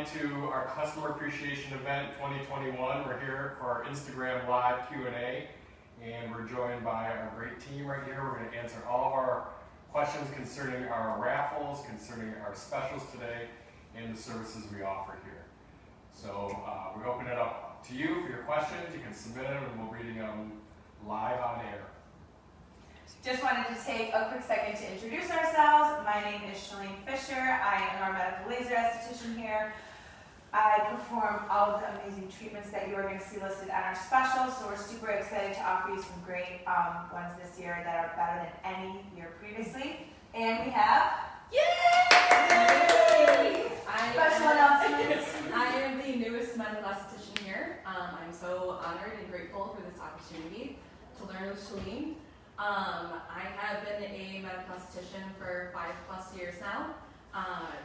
into our Customer Appreciation Event 2021. We're here for our Instagram Live Q A, and we're joined by our great team right here. We're going to answer all of our questions concerning our raffles, concerning our specials today, and the services we offer here. So we open it up to you for your questions. You can submit them, and we'll read them live on air. Just wanted to take a quick second to introduce ourselves. My name is Zuliani Facial. I am our medical laser esthetician here. I perform all of the amazing treatments that you are going to see listed on our specials, so we're super excited to offer you some great ones this year that are better than any year previously. And we have, yay! Special announcements. I am the newest medical esthetician here. I'm so honored and grateful for this opportunity to learn with Zuliani. I have been a medical esthetician for 5+ years now. I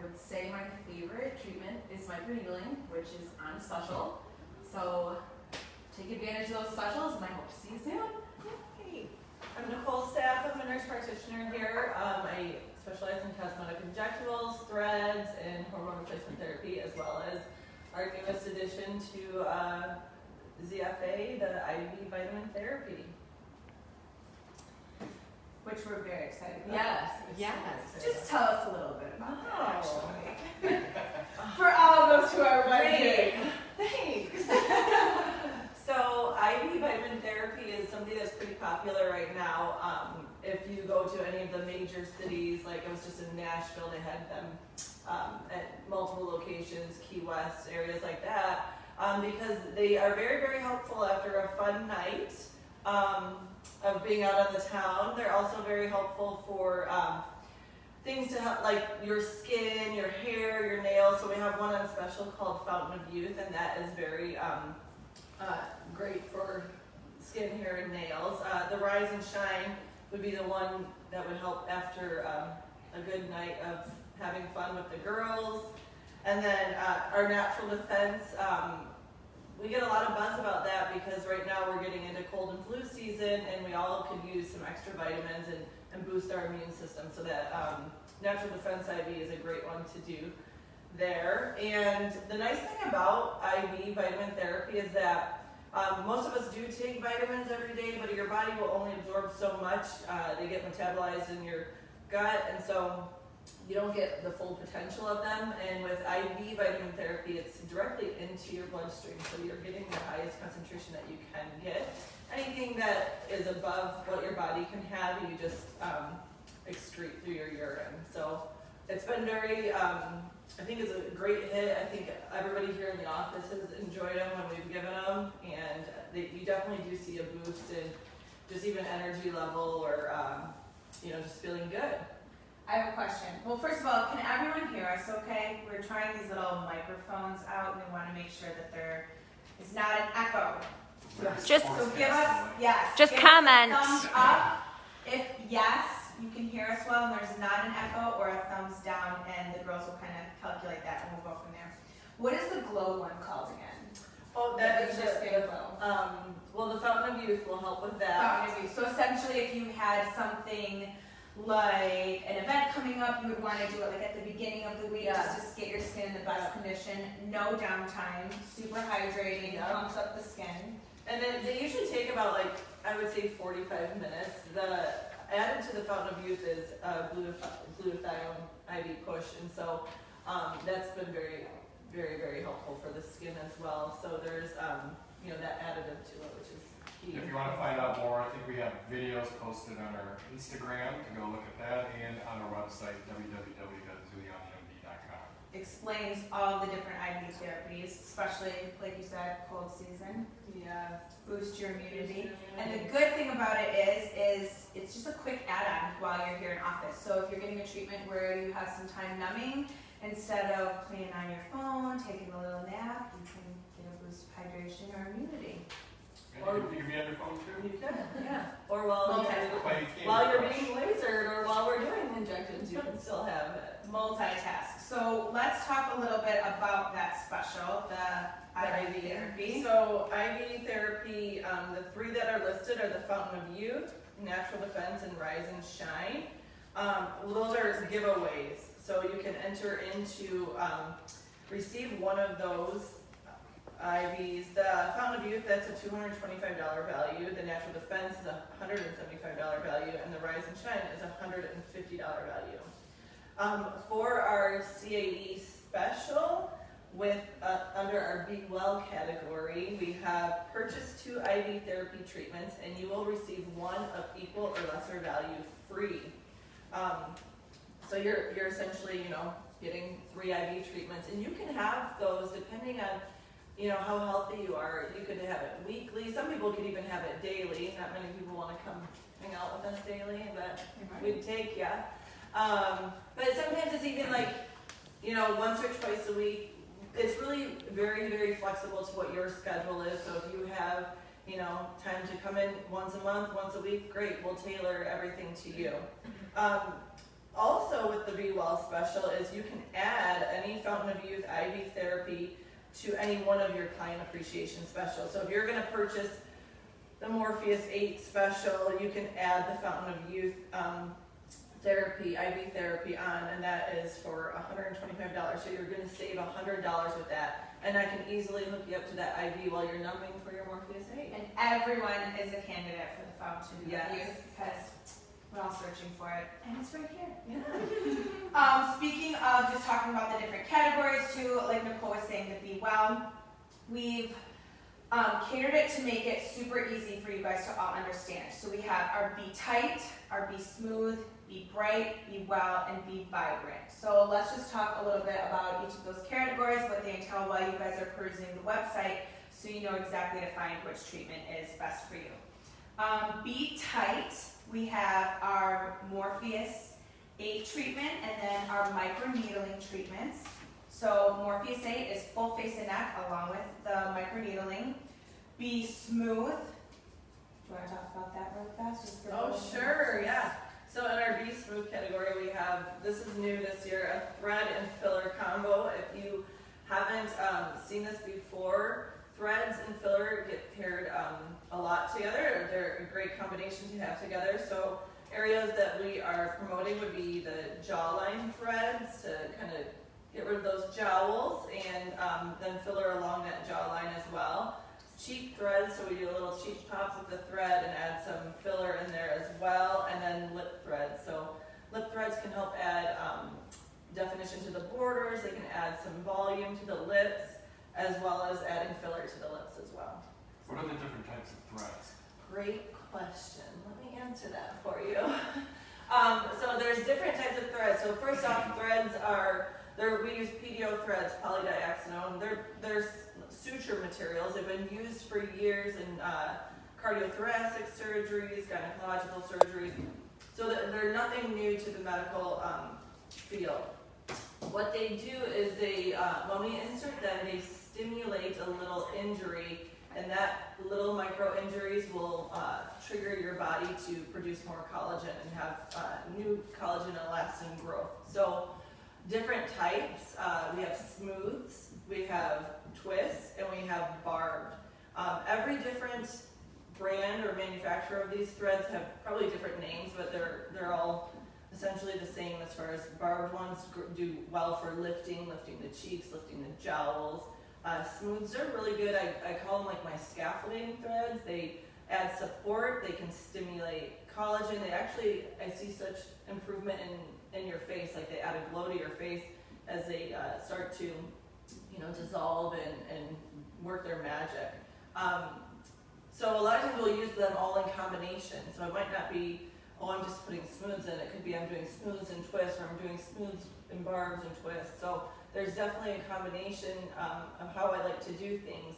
would say my favorite treatment is microneedling, which is on special. So take advantage of those specials, and I hope to see you soon. Hey, I'm Nicole Staff. I'm a nurse practitioner here. I specialize in cosmetic injectables, threads, and hormone replacement therapy, as well as our newest addition to ZFA, the IV vitamin therapy. Which we're very excited about. Yes. Just tell us a little bit about that, actually. For all of those who are wondering. Thanks. So IV vitamin therapy is something that's pretty popular right now. If you go to any of the major cities, like I was just in Nashville, they had them at multiple locations, Key West, areas like that, because they are very, very helpful after a fun night of being out on the town. They're also very helpful for things to help, like your skin, your hair, your nails. So we have one on special called Fountain of Youth, and that is very great for skin, hair, and nails. The Rise and Shine would be the one that would help after a good night of having fun with the girls. And then our Natural Defense, we get a lot of buzz about that because right now we're getting into cold and flu season, and we all could use some extra vitamins and boost our immune system. So that Natural Defense IV is a great one to do there. And the nice thing about IV vitamin therapy is that most of us do take vitamins every day, but your body will only absorb so much. They get metabolized in your gut, and so you don't get the full potential of them. And with IV vitamin therapy, it's directly into your bloodstream, so you're getting the highest concentration that you can get. Anything that is above what your body can have, you just excrete through your urine. So it's been very, I think it's a great hit. I think everybody here in the office has enjoyed them when we've given them, and you definitely do see a boost in just even energy level or just feeling good. I have a question. Well, first of all, can everyone hear us okay? We're trying these little microphones out, and we want to make sure that there is not an echo. Just So give us, yes. Just give comment. Us a thumbs up if yes, you can hear us well and there's not an echo, or a thumbs down, and the girls will kind of calculate that, and we'll go from there. What is the glow one called again? Oh, that is just the glow. Well, the Fountain of Youth will help with that. Fountain of Youth. So essentially, if you had something like an event coming up, you would want to do it like at the beginning of the week, just to get your skin in the best condition. No downtime, super hydrating, pumps up the skin. And then they usually take about, like, I would say 45 minutes. The added to the Fountain of Youth is glutathione IV push, and so that's been very, very, very helpful for the skin as well. So there's that additive to it, which is key. If you want to find out more, I think we have videos posted on our Instagram to go look at that, and on our website, www.zulianimd.com. Explains all the different IV therapies, especially, like you said, cold season. Yeah. Boost your immunity. And the good thing about it is it's just a quick add-on while you're here in office. So if you're getting a treatment where you have some time numbing, instead of playing on your phone, taking a little nap, you can get a boost of hydration or immunity. And you can be on your phone too. You can, yeah. Or while you're being lasered, or while we're doing injections, you can still have it. Multitask. So let's talk a little bit about that special, the IV therapy. So IV therapy, the three that are listed are the Fountain of Youth, Natural Defense, and Rise and Shine. Those are giveaways. So you can enter into, receive one of those IVs. The Fountain of Youth, that's a $225 value. The Natural Defense is a $175 value. And the Rise and Shine is a $150 value. For our CAE special, with under our Be Well category, we have purchased 2 IV therapy treatments, and you will receive one of equal or lesser value free. So you're essentially, getting 3 IV treatments, and you can have those depending on, how healthy you are. You could have it weekly. Some people could even have it daily. Not many people want to come hang out with us daily, but we'd take ya. But sometimes it's even like, once or twice a week. It's really very, very flexible to what your schedule is. So if you have, time to come in once a month, once a week, great. We'll tailor everything to you. Also with the Be Well special is you can add any Fountain of Youth IV therapy to any one of your client appreciation specials. So if you're going to purchase the Morpheus 8 special, you can add the Fountain of Youth IV therapy on, and that is for $125. So you're going to save $100 with that. And I can easily hook you up to that IV while you're numbing for your Morpheus 8. And everyone is a candidate for the Fountain of Yes. Youth because we're all searching for it, and it's right here. Yeah. Speaking of just talking about the different categories too, like Nicole was saying, the Be Well, we've catered it to make it super easy for you guys to all understand. So we have our Be Tight, our Be Smooth, Be Bright, Be Well, and Be Vibrant. So let's just talk a little bit about each of those categories, what they entail while you guys are perusing the website, so you know exactly to find which treatment is best for you. Be Tight, we have our Morpheus 8 treatment and then our microneedling treatments. So Morpheus 8 is full face and neck along with the microneedling. Be Smooth. Do you want to talk about that really fast? Just for Oh, those sure, who- yeah. So in our Be Smooth category, we have, this is new this year, a thread and filler combo. If you haven't seen this before, threads and filler get paired a lot together. They're a great combination to have together. So areas that we are promoting would be the jawline threads to kind of get rid of those jowls, and then filler along that jawline as well. Cheek threads, so we do a little cheek pop with the thread and add some filler in there as well, and then lip threads. So lip threads can help add definition to the borders, they can add some volume to the lips, as well as adding filler to the lips as well. What are the different types of threads? Great question. Let me answer that for you. So there's different types of threads. So first off, threads are, we use PDO threads, polydioxanone. They're suture materials. They've been used for years in cardiothoracic surgeries, gynecological surgeries. So they're nothing new to the medical field. What they do is they, when we insert them, they stimulate a little injury, and that little micro injuries will trigger your body to produce more collagen and have new collagen and elastin growth. So different types, we have smooths, we have twists, and we have barbed. Every different brand or manufacturer of these threads have probably different names, but they're all essentially the same as far as barbed ones do well for lifting the cheeks, lifting the jowls. Smooths are really good. I call them like my scaffolding threads. They add support, they can stimulate collagen. They actually, I see such improvement in your face, like they add a glow to your face as they start to, dissolve and work their magic. So a lot of times we'll use them all in combination. So it might not be, I'm just putting smooths in. It could be I'm doing smooths and twists, or I'm doing smooths and barbs and twists. So there's definitely a combination of how I like to do things.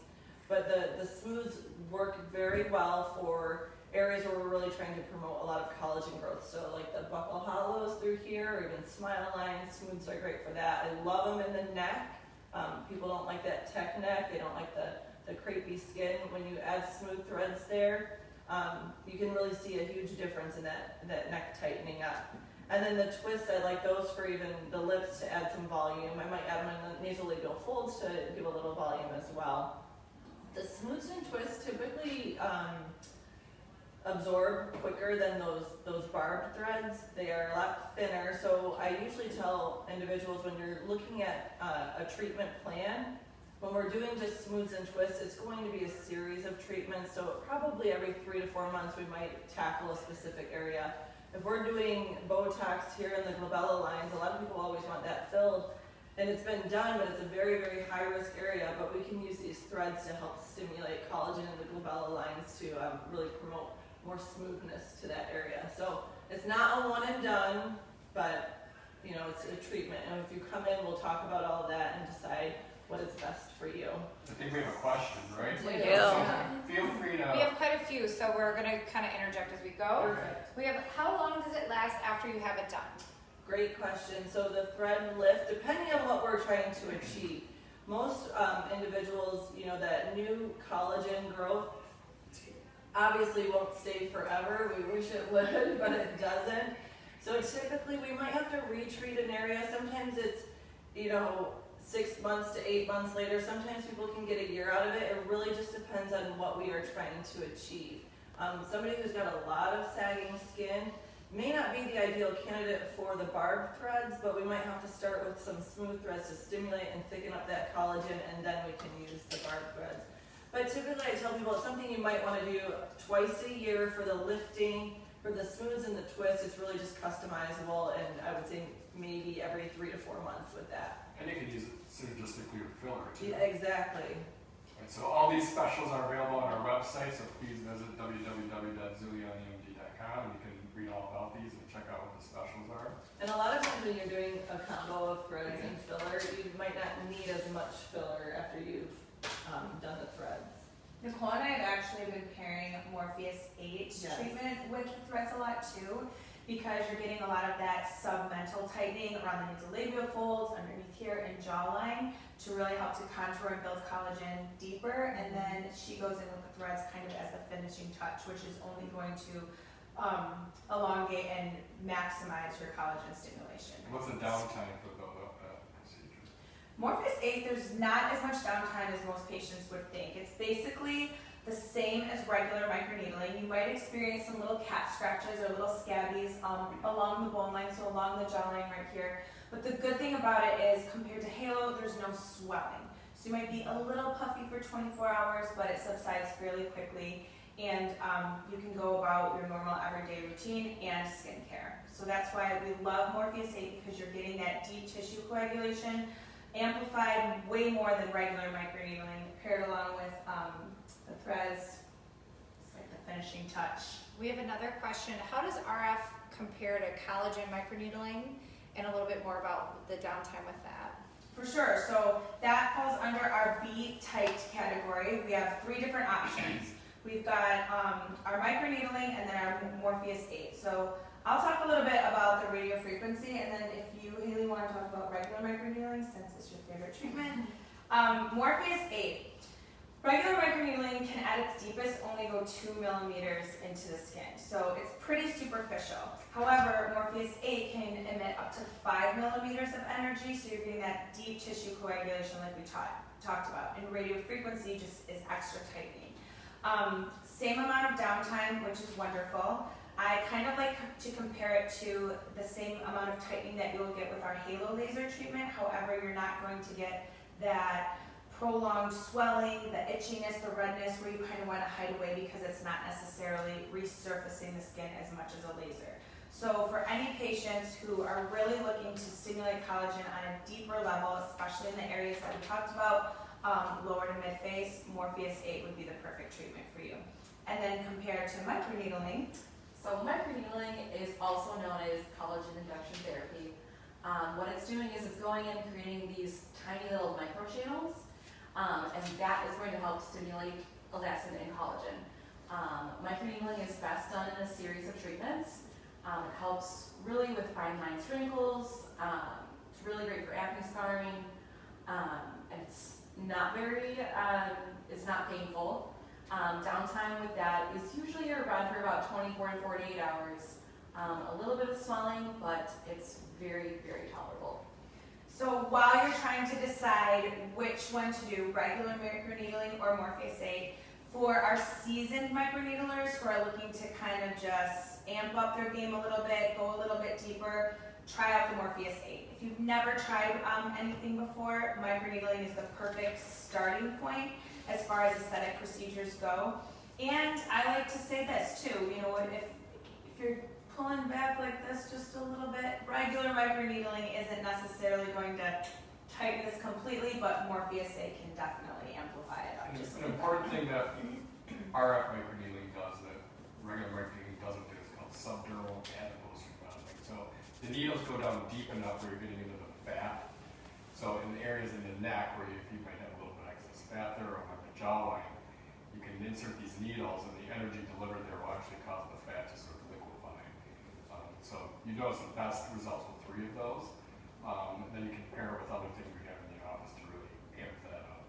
But the smooths work very well for areas where we're really trying to promote a lot of collagen growth. So like the buccal hollows through here, or even smile lines, smooths are great for that. I love them in the neck. People don't like that tech neck. They don't like the crepey skin. When you add smooth threads there, you can really see a huge difference in that neck tightening up. And then the twists, I like those for even the lips to add some volume. I might add them in the nasolabial folds to give a little volume as well. The smooths and twists typically, absorb quicker than those barbed threads. They are a lot thinner, so I usually tell individuals when you're looking at a treatment plan, when we're doing just smooths and twists, it's going to be a series of treatments, so probably every 3 to 4 months we might tackle a specific area. If we're doing Botox here in the glabella lines, a lot of people always want that filled, and it's been done, but it's a very, very high-risk area, but we can use these threads to help stimulate collagen in the glabella lines to really promote more smoothness to that area. So it's not a one and done, but you know, it's a treatment, and if you come in, we'll talk about all of that and decide what is best for you. I think we have a question, right? We do. So feel free to. We have quite a few, so we're gonna kind of interject as we go. Perfect. We have, how long does it last after you have it done? Great question. So the thread lift, depending on what we're trying to achieve, most individuals, you know, that new collagen growth obviously won't stay forever. We wish it would, but it doesn't. So typically we might have to retreat an area. Sometimes it's, you know, 6 months to 8 months later. Sometimes people can get a year out of it. It really just depends on what we are trying to achieve. Somebody who's got a lot of sagging skin may not be the ideal candidate for the barbed threads, but we might have to start with some smooth threads to stimulate and thicken up that collagen, and then we can use the barbed threads. But typically I tell people it's something you might want to do twice a year for the lifting. For the smooths and the twists, it's really just customizable, and I would say maybe every 3 to 4 months with that. And you can use it synergistically with filler too. Yeah, exactly. Right, so all these specials are available on our website, so please visit www.zulianimd.com and you can read all about these and check out what the specials are. And a lot of times when you're doing a combo of threads and filler, you might not need as much filler after you've done the threads. Nicole and I have actually been pairing Morpheus 8 Yes. treatment with the threads a lot too, because you're getting a lot of that submental tightening around the nasolabial folds, underneath here, and jawline to really help to contour and build collagen deeper. And then she goes in with the threads kind of as the finishing touch, which is only going to elongate and maximize your collagen stimulation. And what's the downtime for that procedure? Morpheus 8, there's not as much downtime as most patients would think. It's basically the same as regular microneedling. You might experience some little cat scratches or little scabies along the bone line, so along the jawline right here. But the good thing about it is, compared to Halo, there's no swelling. So you might be a little puffy for 24 hours, but it subsides fairly quickly. And you can go about your normal everyday routine and skincare. So that's why we love Morpheus 8, because you're getting that deep tissue coagulation, amplified way more than regular microneedling, paired along with the threads. It's like the finishing touch. We have another question. How does RF compare to collagen microneedling? And a little bit more about the downtime with that. For sure. So that falls under our B-tight category. We have 3 different options. We've got our microneedling and then our Morpheus 8. So I'll talk a little bit about the radio frequency, and then if you, Haley, want to talk about regular microneedling, since it's your favorite treatment. Morpheus 8. Regular microneedling can, at its deepest, only go 2 millimeters into the skin, so it's pretty superficial. However, Morpheus 8 can emit up to 5 millimeters of energy, so you're getting that deep tissue coagulation like we talked about. And radio frequency just is extra tightening. Same amount of downtime, which is wonderful. I kind of like to compare it to the same amount of tightening that you'll get with our Halo laser treatment. However, you're not going to get that prolonged swelling, the itchiness, the redness, where you kind of want to hide away because it's not necessarily resurfacing the skin as much as a laser. So for any patients who are really looking to stimulate collagen on a deeper level, especially in the areas that we talked about, lower to mid face, Morpheus 8 would be the perfect treatment for you. And then compared to microneedling. So microneedling is also known as collagen induction therapy. What it's doing is it's going in and creating these tiny little microchannels, and that is going to help stimulate elastin and collagen. Microneedling is best done in a series of treatments. It helps really with fine lines, wrinkles. It's really great for acne scarring, and it's not very, it's not painful. Downtime with that is usually around for about 24 to 48 hours. A little bit of swelling, but it's very, very tolerable. So while you're trying to decide which one to do, regular microneedling or Morpheus 8, For our seasoned microneedlers who are looking to kind of just amp up their game a little bit, go a little bit deeper, try out the Morpheus 8. If you've never tried anything before, microneedling is the perfect starting point as far as aesthetic procedures go. And I like to say this too, you know, if you're pulling back like this just a little bit, regular microneedling isn't necessarily going to tighten this completely, but Morpheus 8 can definitely amplify it up. And Just it's an important thing that RF microneedling does that regular microneedling doesn't do. It's called subdural adipose remodeling. So the needles go down deep enough where you're getting into the fat. So in the areas in the neck where you might have a little bit of excess fat there or like the jawline, you can insert these needles and the energy delivered there will actually cause the fat to sort of liquefy. So you notice the best results with 3 of those. And then you can compare it with other things we have in the office to really amp that up.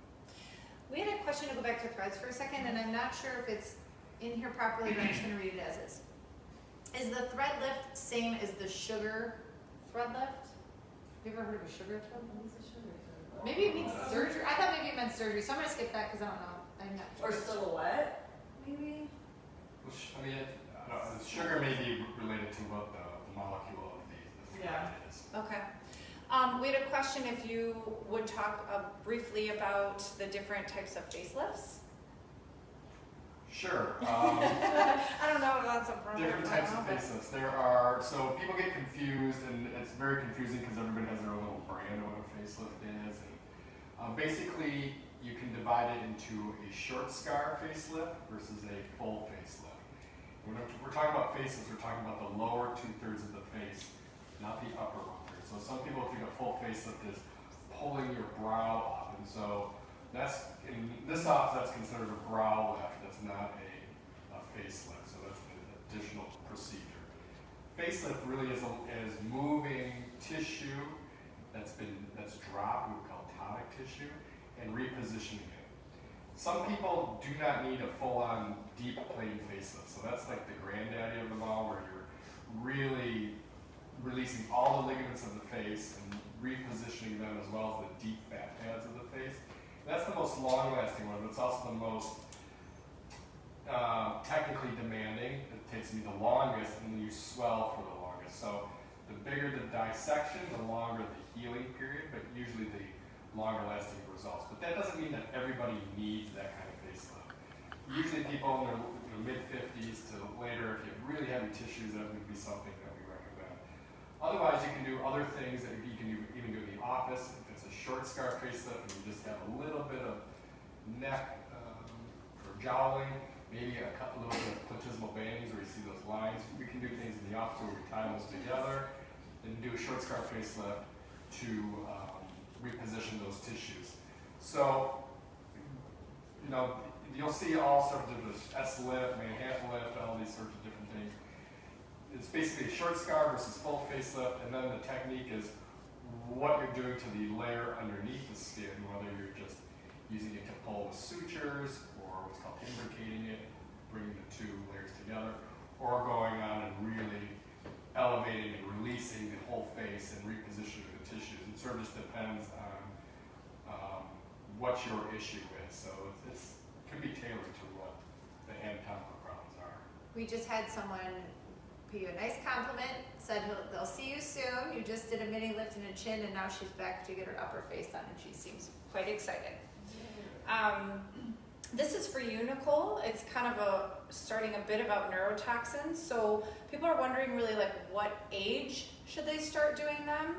We had a question to go back to threads for a second, and I'm not sure if it's in here properly, but I'm just going to read it as is. Is the thread lift same as the sugar thread lift? Have you ever heard of a sugar thread lift? Maybe it means surgery. I thought maybe it meant surgery, so I'm going to skip that because I don't know. I'm not sure. Or silhouette, maybe? I mean, sugar may be related to what the molecule of the thread is. Okay. We had a question if you would talk briefly about the different types of facelifts. Sure. I don't know if that's a problem. Different types of facelifts. There are, so people get confused, and it's very confusing because everybody has their own little brand of what a facelift is. And, basically, you can divide it into a short scar facelift versus a full facelift. When we're talking about facelifts, we're talking about the lower 2/3 of the face, not the upper 1/3. So some people think a full facelift is pulling your brow up, and so that's in this office that's considered a brow lift. That's not a facelift, so that's an additional procedure. Facelift really is moving tissue that's dropped, we would call tonic tissue, and repositioning it. Some people do not need a full-on deep plane facelift, so that's like the granddaddy of them all, where you're really releasing all the ligaments of the face and repositioning them as well as the deep fat pads of the face. That's the most long-lasting one, but it's also the most technically demanding. It takes me the longest, and then you swell for the longest. So the bigger the dissection, the longer the healing period, but usually the longer-lasting results. But that doesn't mean that everybody needs that kind of facelift. Usually people in their mid-50s to later, if you have really heavy tissues, that would be something that we recommend. Otherwise, you can do other things that you can even do in the office. If it's a short scar facelift and you just have a little bit of neck or jowling, maybe a little bit of platysmal bandings where you see those lines. We can do things in the office where we tie those together and do a short scar facelift to reposition those tissues. So, you know, you'll see all sorts of different S-lift, Manhattan lift, all these sorts of different things. It's basically a short scar versus full facelift, and then the technique is what you're doing to the layer underneath the skin, whether you're just using it to pull with sutures, or what's called imbricating it, bringing the 2 layers together, or going on and really elevating and releasing the whole face and repositioning the tissues. It sort of just depends on what your issue is. So it can be tailored to what the anatomical problems are. We just had someone pay you a nice compliment, said they'll see you soon. You just did a mini lift in a chin, and now she's back to get her upper face done, and she seems quite excited. This is for you, Nicole. It's kind of starting a bit about neurotoxins. So people are wondering really like what age should they start doing them,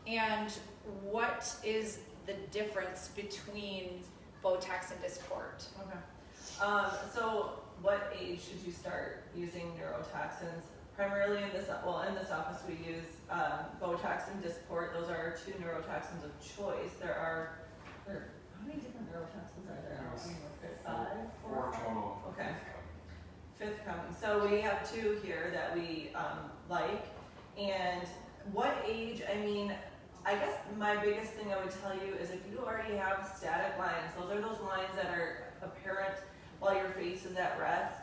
and what is the difference between Botox and Dysport? Okay. So what age should you start using neurotoxins? Primarily in this office we use Botox and Dysport. Those are our 2 neurotoxins of choice. How many different neurotoxins are there? Four total. Okay. 5th coming. So we have 2 here that we like. And what age? I mean, I guess my biggest thing I would tell you is if you already have static lines, those are those lines that are apparent while your face is at rest,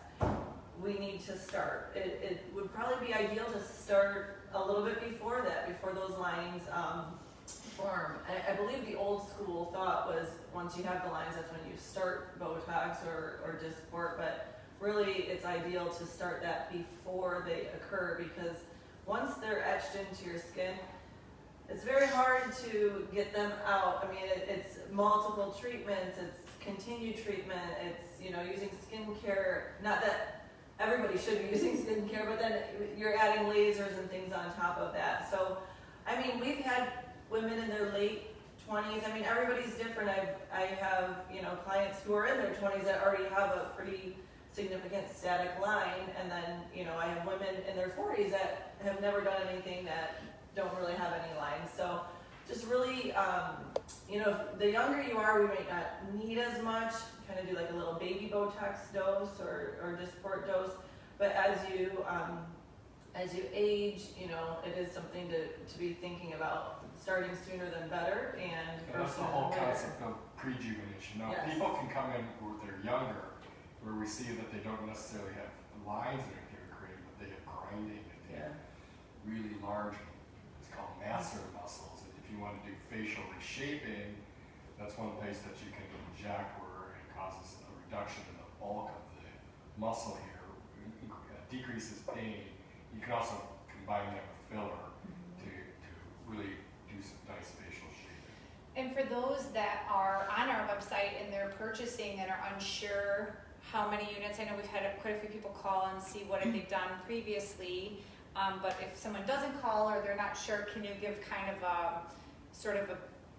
we need to start. It would probably be ideal to start a little bit before that, before those lines form. I believe the old school thought was once you have the lines, that's when you start Botox or Dysport, but really it's ideal to start that before they occur, because once they're etched into your skin, it's very hard to get them out. I mean, it's multiple treatments, it's continued treatment, it's, you know, using skincare. Not that everybody should be using skincare, but then you're adding lasers and things on top of that. So, I mean, we've had women in their late 20s. I mean, everybody's different. I have, you know, clients who are in their 20s that already have a pretty significant static line, and then, you know, I have women in their 40s that have never done anything that don't really have any lines. So just really, you know, the younger you are, we might not need as much, kind of do like a little baby Botox dose or Dysport dose, but as you age, you know, it is something to be thinking about, starting sooner than better, and That's the whole concept of prejuvenation. Now, Yes. people can come in when they're younger, where we see that they don't necessarily have lines that are created, but they have grinding, and they have really large, it's called masseter muscles. And if you want to do facial reshaping, that's one place that you can inject where it causes a reduction in the bulk of the muscle here, decreases pain. You can also combine that with filler to really do some nice facial shaping. And for those that are on our website and they're purchasing and are unsure how many units, I know we've had quite a few people call and see what have they done previously, but if someone doesn't call or they're not sure, can you give kind of a sort of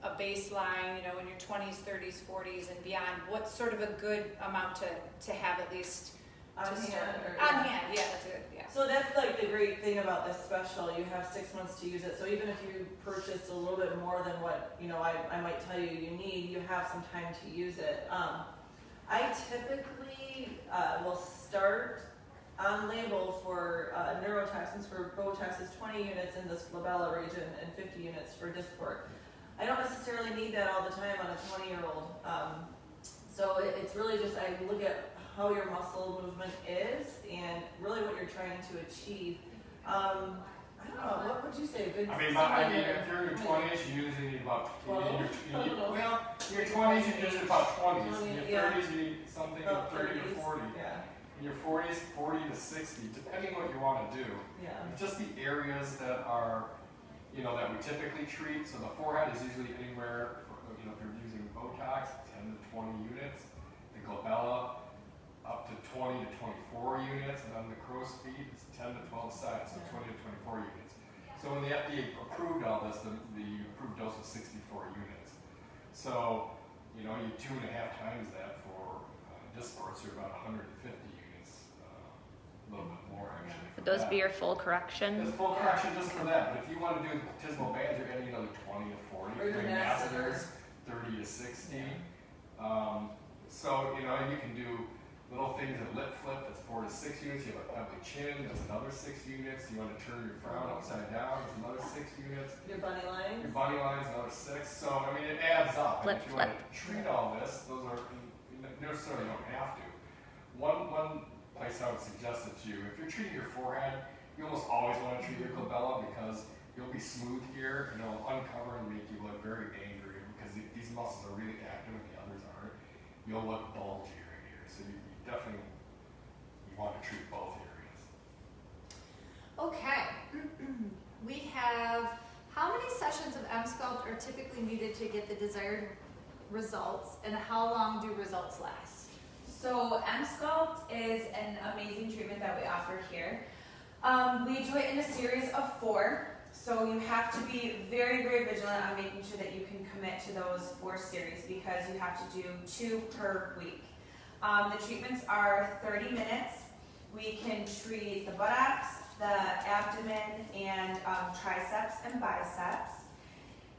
a baseline, you know, in your 20s, 30s, 40s and beyond, what's sort of a good amount to have at least On to hand, start? or- On hand, yeah, that's good, yeah. So that's like the great thing about this special. You have 6 months to use it. So even if you purchase a little bit more than what, you know, I might tell you need, you have some time to use it. I typically will start on label for neurotoxins for Botox is 20 units in this glabella region and 50 units for Dysport. I don't necessarily need that all the time on a 20-year-old. So it's really just, I look at how your muscle movement is and really what you're trying to achieve. I don't know, what would you say? Good I mean, if you're in your 20s, you usually need about, well, in your 20s, you usually about 20s. In your 30s, you need something about 30 to 40. Yeah. In your 40s, 40 to 60, depending what you want to do. Yeah. Just the areas that are, you know, that we typically treat. So the forehead is usually anywhere, you know, if you're using Botox, 10 to 20 units. The glabella, up to 20 to 24 units, and on the crow's feet, it's 10 to 12 sides, so 20 to 24 units. So when the FDA approved all this, the approved dose was 64 units. So, you know, you 2.5 times that for Dysport, so you're about 150 units, a little bit more actually. Would those be your full correction? It's full correction just for that, but if you want to do tismal bands, you're adding another 20 to 40. Or the Doing masseters. 30 to 60. So, you know, you can do little things at lip flip, that's 4 to 6 units. You have a pebbly chin, that's another 6 units. You want to turn your frown upside down, that's another 6 units. Your bunny lines. Your bunny line's another 6. So, I mean, it adds up. And Lip if you want to treat all this, those are, you necessarily don't have to. One place I would suggest that if you're treating your forehead, you almost always want to treat your glabella because you'll be smooth here and it'll uncover and make you look very angry because these muscles are really active and the others aren't. You'll look bulgier in here. So you definitely want to treat both areas. Okay, we have, how many sessions of M-Sculpt are typically needed to get the desired results, and how long do results last? So M-Sculpt is an amazing treatment that we offer here. We do it in a series of 4. So you have to be very, very vigilant on making sure that you can commit to those 4 series because you have to do 2 per week. The treatments are 30 minutes. We can treat the buttocks, the abdomen, and triceps and biceps.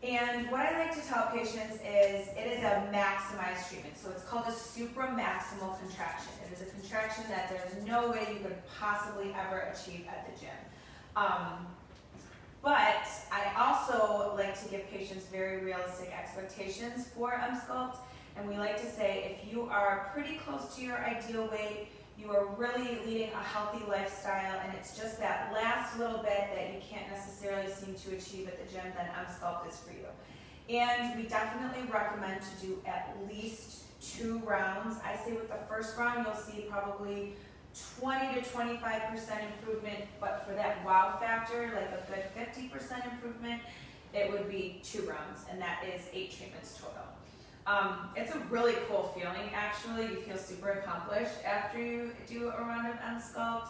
And what I like to tell patients is it is a maximized treatment. So it's called a supramaximal contraction. It is a contraction that there's no way you could possibly ever achieve at the gym. But I also like to give patients very realistic expectations for M-Sculpt. And we like to say if you are pretty close to your ideal weight, you are really leading a healthy lifestyle, and it's just that last little bit that you can't necessarily seem to achieve at the gym, then M-Sculpt is for you. And we definitely recommend to do at least 2 rounds. I say with the first round, you'll see probably 20 to 25% improvement, but for that wow factor, like a good 50% improvement, it would be 2 rounds, and that is 8 treatments total. It's a really cool feeling, actually. You feel super accomplished after you do a round of M-Sculpt.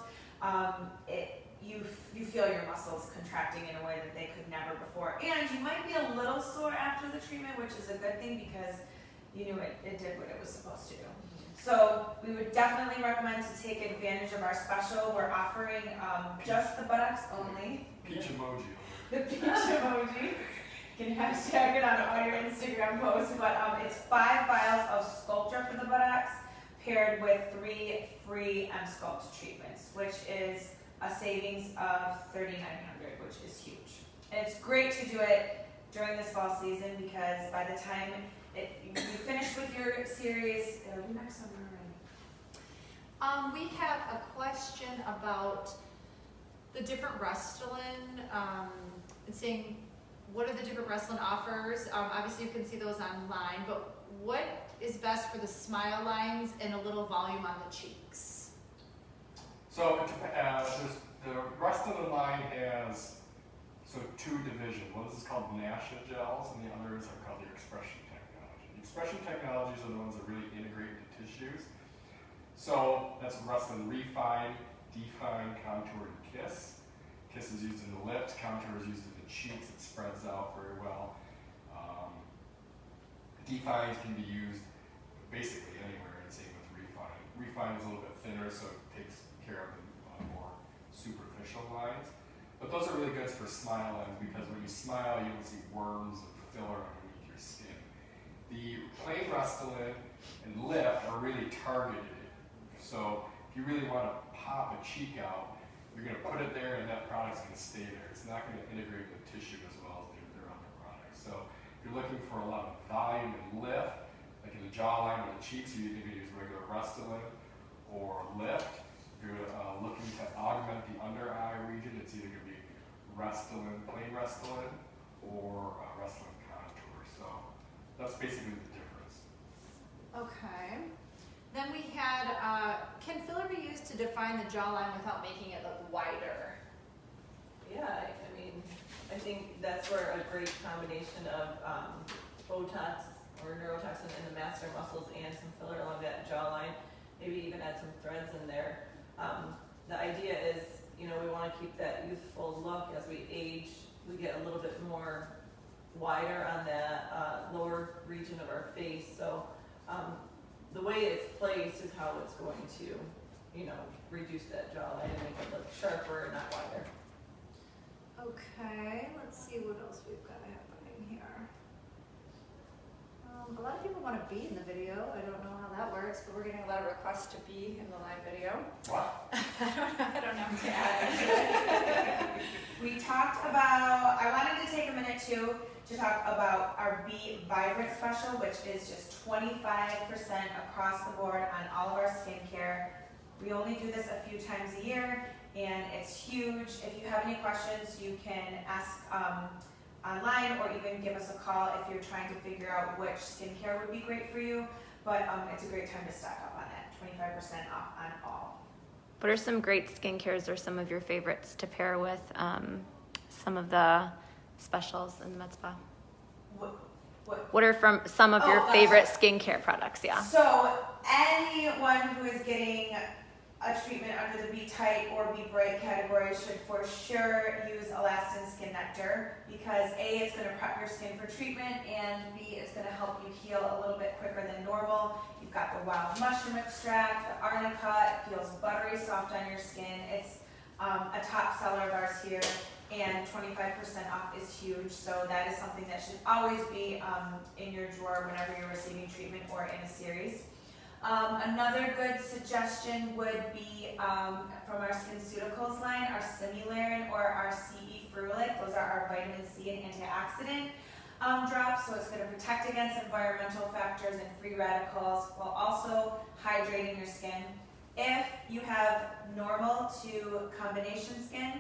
You feel your muscles contracting in a way that they could never before. And you might be a little sore after the treatment, which is a good thing because you knew it did what it was supposed to do. So we would definitely recommend to take advantage of our special. We're offering just the buttocks only. Peach emoji. The peach emoji. You can hashtag it on all your Instagram posts, but it's 5 vials of Sculpture for the buttocks paired with 3 free M-Sculpt treatments, which is a savings of $3,900, which is huge. And it's great to do it during this fall season because by the time you finish with your series, it'll be next summer already. We have a question about the different Restylane, and saying, what are the different Restylane offers? Obviously you can see those online, but what is best for the smile lines and a little volume on the cheeks? So the Restylane line has 2 divisions. One is called Nasha gels, and the others are called the expression technology. The expression technologies are the ones that really integrate into tissues. So that's Restylane Refine, Define, Contour, and Kiss. Kiss is used in the lips, Contour is used in the cheeks, it spreads out very well. Define can be used basically anywhere, and same with Refine. Refine is a little bit thinner, so it takes care of the more superficial lines. But those are really good for smile lines because when you smile, you don't see worms and filler underneath your skin. The plain Restylane and Lift are really targeted. So if you really want to pop a cheek out, you're going to put it there and that product's going to stay there. It's not going to integrate with tissue as well as their other products. So if you're looking for a lot of volume and lift, like in the jawline or the cheeks, you either use regular Restylane or Lift. If you're looking to augment the under eye region, it's either going to be Restylane, plain Restylane, or Restylane Contour. So that's basically the difference. Okay. Then we had, can filler be used to define the jawline without making it look wider? Yeah, I mean, I think that's where a great combination of Botox or neurotoxin in the master muscles and some filler along that jawline, maybe even add some threads in there. The idea is, we want to keep that youthful look as we age. We get a little bit more wider on that lower region of our face. So the way it's placed is how it's going to, reduce that jawline and make it look sharper and not wider. Okay, let's see what else we've got happening here. A lot of people want to be in the video. I don't know how that works, but we're getting a lot of requests to be in the live video. What? I don't know. We talked about, I wanted to take a minute too to talk about our Be Vibrant special, which is just 25% across the board on all of our skincare. We only do this a few times a year, and it's huge. If you have any questions, you can ask online or even give us a call if you're trying to figure out which skincare would be great for you. But it's a great time to stock up on it. 25% off on all. What are some great skincares or some of your favorites to pair with some of the specials in the med spa? What are from some of your favorite skincare products? Yeah. So anyone who is getting a treatment under the Be Tight or Be Bright category should for sure use Elastin Skin Nectar because A, it's going to prep your skin for treatment, and B, it's going to help you heal a little bit quicker than normal. You've got the wild mushroom extract, the arnica, it feels buttery soft on your skin. It's a top seller of ours here, and 25% off is huge, so that is something that should always be in your drawer whenever you're receiving treatment or in a series. Another good suggestion would be from our SkinCeuticals line, our Simularen or our CE Ferulic. Those are our vitamin C and antioxidant drops, so it's going to protect against environmental factors and free radicals while also hydrating your skin. If you have normal to combination skin,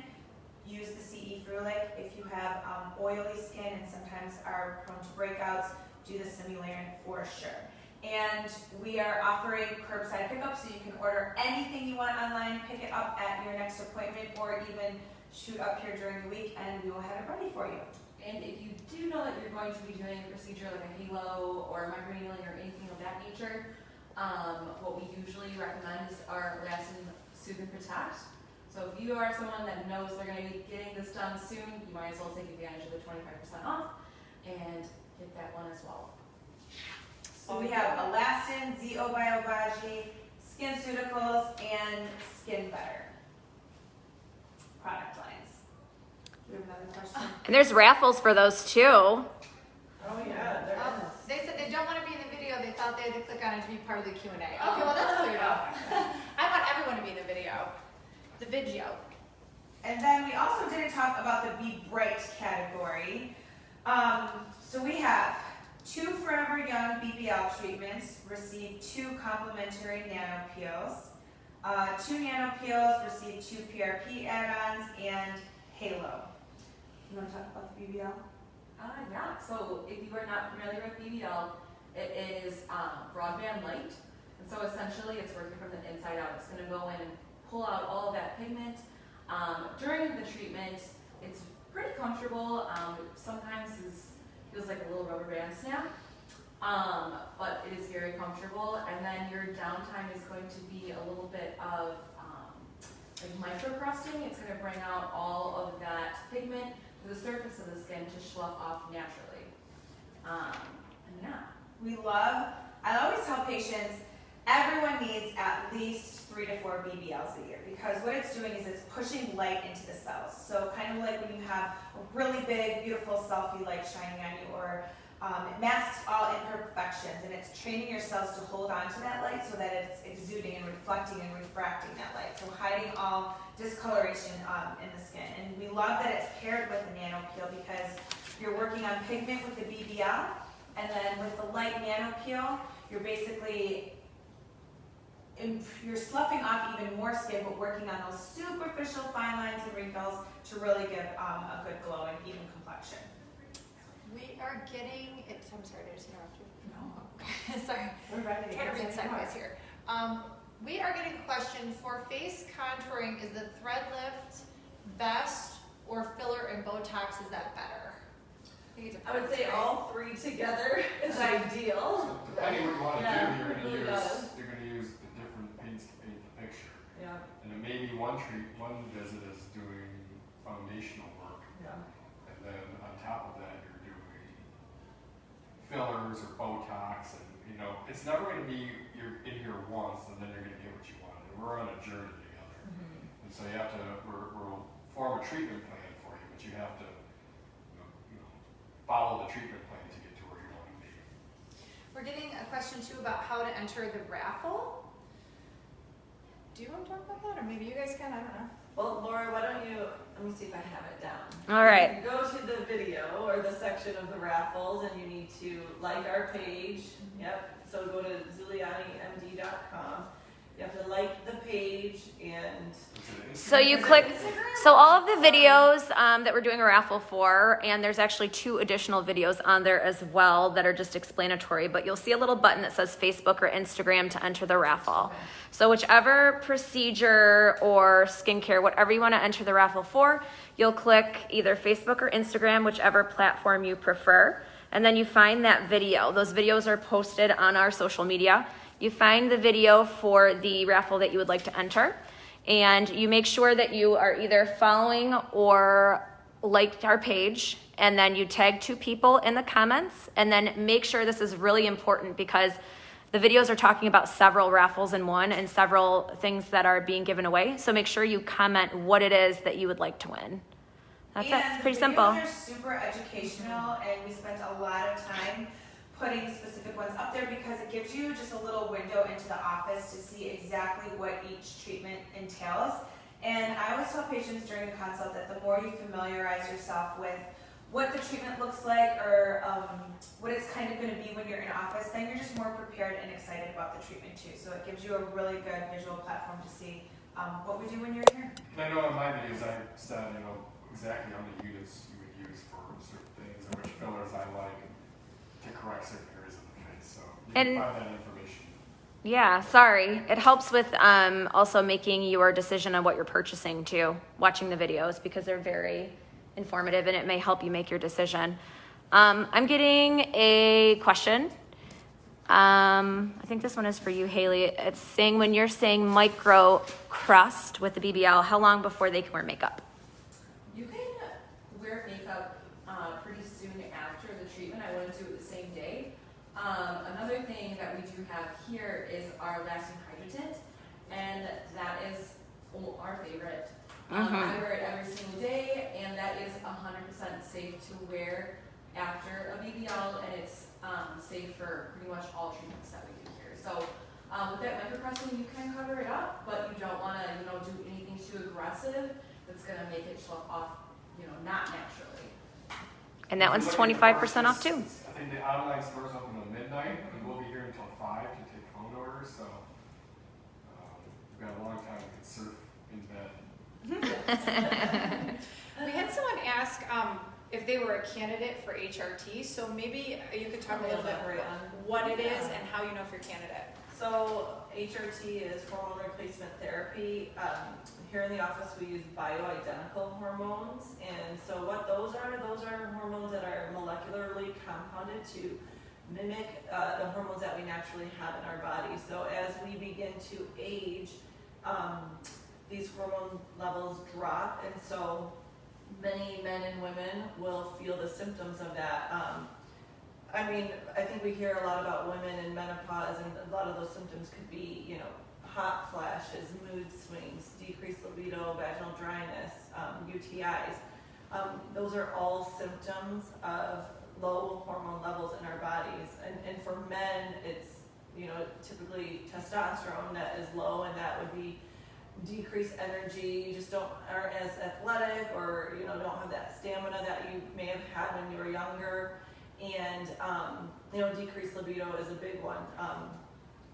use the CE Frulic. If you have oily skin and sometimes are prone to breakouts, do the Simularian for sure. And we are offering curbside pickup, so you can order anything you want online, pick it up at your next appointment, or even shoot up here during the week and we will have it ready for you. And if you do know that you're going to be doing a procedure like a halo or microneedling or anything of that nature, what we usually recommend is our Elastin Soothe and Protect. So if you are someone that knows they're going to be getting this done soon, you might as well take advantage of the 25% off and get that one as well. So we have Elastin, ZO Biobaji, SkinCeuticals, and Skin Better product lines. Do we have another question? And there's raffles for those too. Oh yeah, there is. They said they don't want to be in the video. They thought they had to click on it to be part of the Q&A. Okay, well that's cleared up. I want everyone to be in the video. The video. And then we also didn't talk about the Be Bright category. So we have 2 Forever Young BBL treatments receive 2 complimentary nano peels. 2 nano peels receive 2 PRP add-ons and Halo. You want to talk about the BBL? Yeah, so if you are not familiar with BBL, it is broadband light. And so essentially it's working from the inside out. It's going to go in and pull out all of that pigment. During the treatment, it's pretty comfortable. Sometimes it feels like a little rubber band snap, but it is very comfortable. And then your downtime is going to be a little bit of like microcrusting. It's going to bring out all of that pigment to the surface of the skin to slough off naturally. And yeah. I always tell patients, everyone needs at least 3 to 4 BBLs a year, because what it's doing is it's pushing light into the cells. So kind of like when you have a really big, beautiful selfie light shining on you, or it masks all imperfections, and it's training your cells to hold on to that light so that it's exuding and reflecting and refracting that light. So hiding all discoloration in the skin. And we love that it's paired with the nano peel, because you're working on pigment with the BBL, and then with the light nano peel, you're basically you're sloughing off even more skin, but working on those superficial fine lines and wrinkles to really give a good glow and even complexion. We are getting it. I'm sorry, did I just interrupt you? No. Okay, sorry. We're ready to Trying to read answer sideways here. We are getting a question for face contouring. Is the thread lift best, or filler and Botox, is that better? I would say all 3 together is ideal. So depending what you want to Yeah, do, you're it really going does. to use the different paints to paint the picture. Yeah, And it may be one visit is doing foundational work, yeah. and then on top of that you're doing fillers or Botox, and it's never going to be you're in here once and then you're going to get what you want. And we're on a journey together, and so you have to we'll form a treatment plan for you, but you have to follow the treatment plan to get to where you want to be. We're getting a question too about how to enter the raffle. Do you want to talk about that, or maybe you guys can? I don't know. Well, Laura, why don't you, let me see if I have it down. All right. You go to the video or the section of the raffles, and you need to like our page. Yep. So go to ZulianiMD.com. You have to like the page, and So you click, so all of the videos that we're doing a raffle for, and there's actually 2 additional videos on there as well that are just explanatory, but you'll see a little button that says Facebook or Instagram to enter the raffle. So whichever procedure or skincare, whatever you want to enter the raffle for, you'll click either Facebook or Instagram, whichever platform you prefer, and then you find that video. Those videos are posted on our social media. You find the video for the raffle that you would like to enter, and you make sure that you are either following or liked our page, and then you tag 2 people in the comments, and then make sure, this is really important because the videos are talking about several raffles in one and several things that are being given away. So make sure you comment what it is that you would like to win. That's it. It's pretty simple. And the videos are super educational, and we spent a lot of time putting specific ones up there because it gives you just a little window into the office to see exactly what each treatment entails. And I always tell patients during the consult that the more you familiarize yourself with what the treatment looks like or what it's kind of going to be when you're in office, then you're just more prepared and excited about the treatment too. So it gives you a really good visual platform to see what we do when you're here. And I know in my videos I said, exactly how many units you would use for certain things and which fillers I like to correct certain areas of the face. So you can find that information. Yeah, sorry. It helps with also making your decision on what you're purchasing too, watching the videos, because they're very informative and it may help you make your decision. I'm getting a question. I think this one is for you, Haley. It's saying when you're saying micro crust with the BBL, how long before they can wear makeup? You can wear makeup pretty soon after the treatment. I wouldn't do it the same day. Another thing that we do have here is our lasting hydrotant, and that is our favorite. I wear it every single day, and that is 100% safe to wear after a BBL, and it's safe for pretty much all treatments that we do here. So with that microcrusting, you can cover it up, but you don't want to, do anything too aggressive that's going to make it show off, not naturally. And that one's 25% off too. I think the online store's open until midnight, and we'll be here until 5 to take phone orders. So we've got a long time to surf in bed. We had someone ask if they were a candidate for HRT, so maybe you could talk a little bit what it is and how you know if you're a candidate. So HRT is hormone replacement therapy. Here in the office we use bioidentical hormones, and so what those are hormones that are molecularly compounded to mimic the hormones that we naturally have in our body. So as we begin to age, these hormone levels drop, and so many men and women will feel the symptoms of that. I think we hear a lot about women in menopause, and a lot of those symptoms could be, hot flashes, mood swings, decreased libido, vaginal dryness, UTIs. Those are all symptoms of low hormone levels in our bodies. And for men, it's, typically testosterone that is low, and that would be decreased energy. You just aren't as athletic, or don't have that stamina that you may have had when you were younger, and decreased libido is a big one.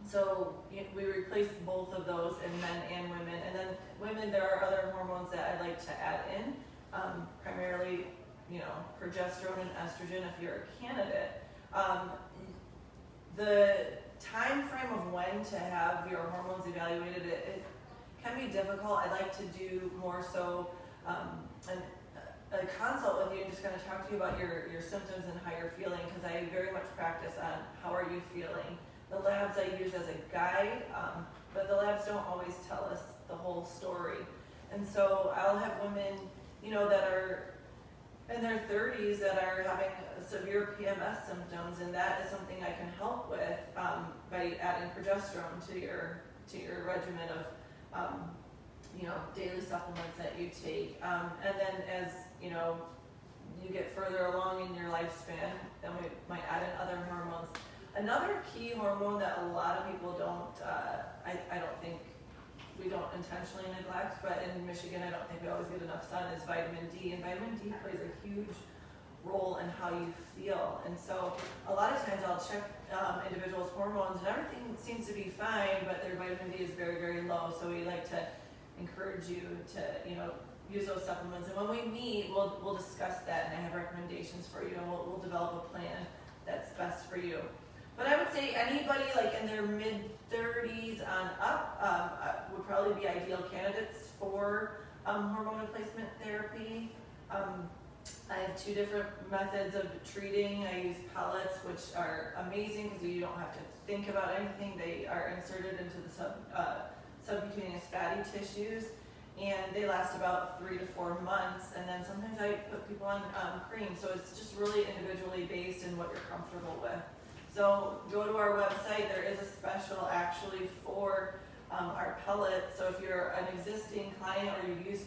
So we replace both of those in men and women, and then women, there are other hormones that I like to add in, primarily progesterone and estrogen if you're a candidate. The time frame of when to have your hormones evaluated, it can be difficult. I like to do more so a consult with you and just kind of talk to you about your symptoms and how you're feeling, because I very much practice on how are you feeling. The labs I use as a guide, but the labs don't always tell us the whole story. And so I'll have women, that are in their 30s that are having severe PMS symptoms, and that is something I can help with by adding progesterone to your regimen of daily supplements that you take. And then as you get further along in your lifespan, then we might add in other hormones. Another key hormone that a lot of people don't, I don't think we don't intentionally neglect, but in Michigan I don't think we always get enough sun, is vitamin D. And vitamin D plays a huge role in how you feel. And so a lot of times I'll check individuals' hormones and everything seems to be fine, but their vitamin D is very, very low. So we like to encourage you to, use those supplements. And when we meet, we'll discuss that, and I have recommendations for you, and we'll develop a plan that's best for you. But I would say anybody like in their mid-30s on up would probably be ideal candidates for hormone replacement therapy. I have 2 different methods of treating. I use pellets, which are amazing because you don't have to think about anything. They are inserted into the subcutaneous fatty tissues, and they last about 3 to 4 months. And then sometimes I put people on cream, so it's just really individually based in what you're comfortable with. So go to our website. There is a special actually for our pellets. So if you're an existing client or you've used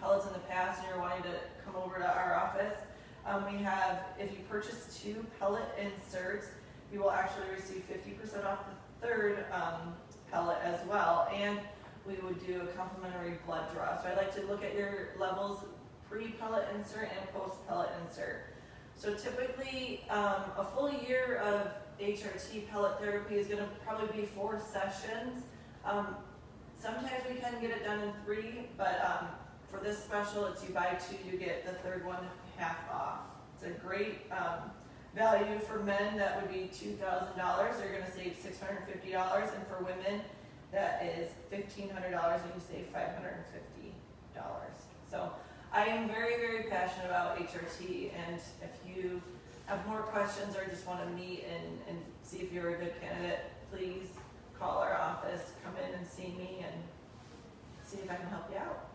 pellets in the past and you're wanting to come over to our office, we have, if you purchase 2 pellet inserts, you will actually receive 50% off the 3rd pellet as well. And we would do a complimentary blood draw. So I like to look at your levels pre-pellet insert and post-pellet insert. So typically, a full year of HRT pellet therapy is gonna probably be 4 sessions. Sometimes we can get it done in 3, but for this special, it's you buy 2, you get the third one half off. It's a great value for men. That would be $2,000. They're gonna save $650, and for women, that is $1,500, and you save $550. So I am very, very passionate about HRT, and if you have more questions or just want to meet and see if you're a good candidate, please call our office, come in and see me, and see if I can help you out.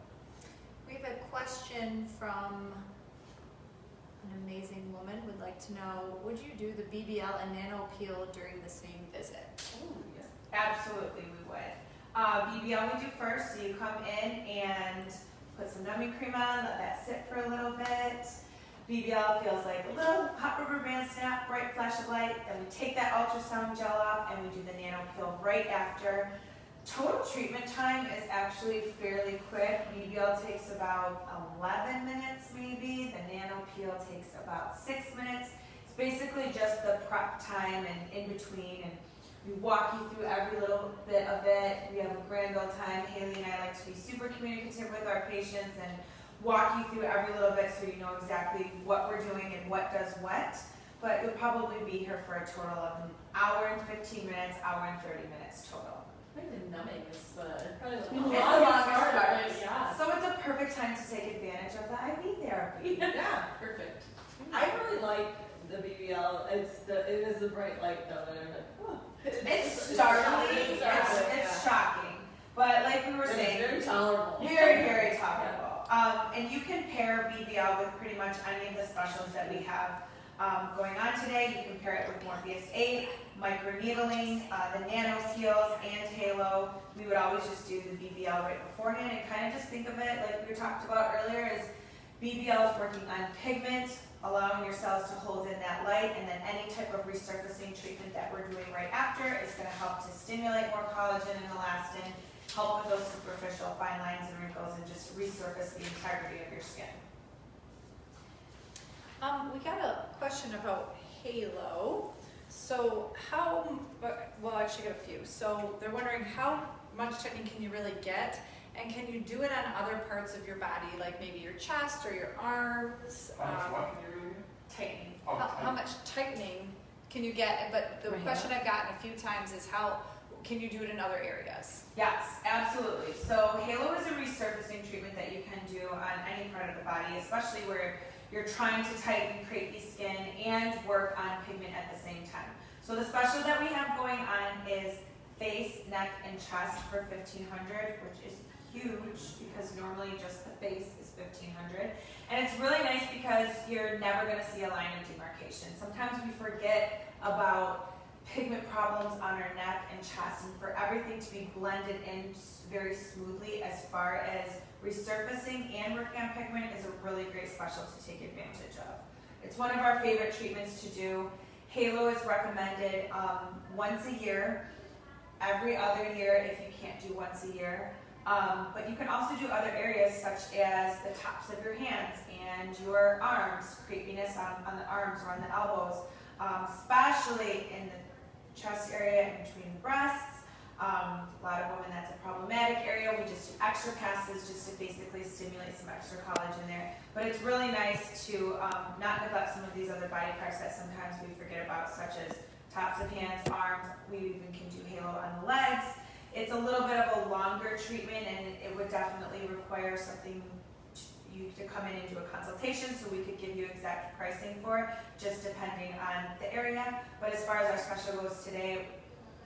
We have a question from an amazing woman, would like to know, would you do the BBL and nano peel during the same visit? Oh, yeah. Absolutely, we would. BBL we do first, so you come in and put some numbing cream on, let that sit for a little bit. BBL feels like a little hot rubber band snap, bright flash of light. Then we take that ultrasound gel off and we do the nano peel right after. Total treatment time is actually fairly quick. BBL takes about 11 minutes maybe. The nano peel takes about 6 minutes. It's basically just the prep time and in between, and we walk you through every little bit of it. We have a grand old time. Haley and I like to be super communicative with our patients and walk you through every little bit so you know exactly what we're doing and what does what. But you'll probably be here for a total of an hour and 15 minutes, hour and 30 minutes total. I think the numbing is probably It's the the longest longest part, part. yeah. So it's a perfect time to take advantage of the IV therapy. Yeah. Perfect. I really like the BBL. It is the bright light though, and I'm like, oh. It's startling, it's shocking. But like we were It's saying, very tolerable. very, very tolerable. And you can pair BBL with pretty much any of the specials that we have going on today. You can pair it with Morpheus 8, microneedling, the nano seals, and Halo. We would always just do the BBL right beforehand and kind of just think of it like we talked about earlier is BBL is working on pigment, allowing your cells to hold in that light, and then any type of resurfacing treatment that we're doing right after is going to help to stimulate more collagen and elastin, help with those superficial fine lines and wrinkles, and just resurface the integrity of your skin. We got a question about Halo. So well, actually got a few. So they're wondering how much tightening can you really get? And can you do it on other parts of your body, like maybe your chest or your arms? How much what can you really do? Tightening. Oh, How much tightening can you get? But the question I've gotten a few times is how can you do it in other areas? Yes, absolutely. So Halo is a resurfacing treatment that you can do on any part of the body, especially where you're trying to tighten crepey skin and work on pigment at the same time. So the special that we have going on is face, neck, and chest for $1,500, which is huge because normally just the face is $1,500. And it's really nice because you're never going to see a line of demarcation. Sometimes we forget about pigment problems on our neck and chest, and for everything to be blended in very smoothly as far as resurfacing and working on pigment is a really great special to take advantage of. It's one of our favorite treatments to do. Halo is recommended once a year, every other year if you can't do once a year. But you can also do other areas such as the tops of your hands and your arms, crepiness on the arms or on the elbows, especially in the chest area and between the breasts. A lot of women, that's a problematic area. We just do extra passes just to basically stimulate some extra collagen there. But it's really nice to not neglect some of these other body parts that sometimes we forget about, such as tops of hands, arms. We even can do Halo on the legs. It's a little bit of a longer treatment, and it would definitely require something you to come in and do a consultation so we could give you exact pricing for it, just depending on the area. But as far as our special goes today,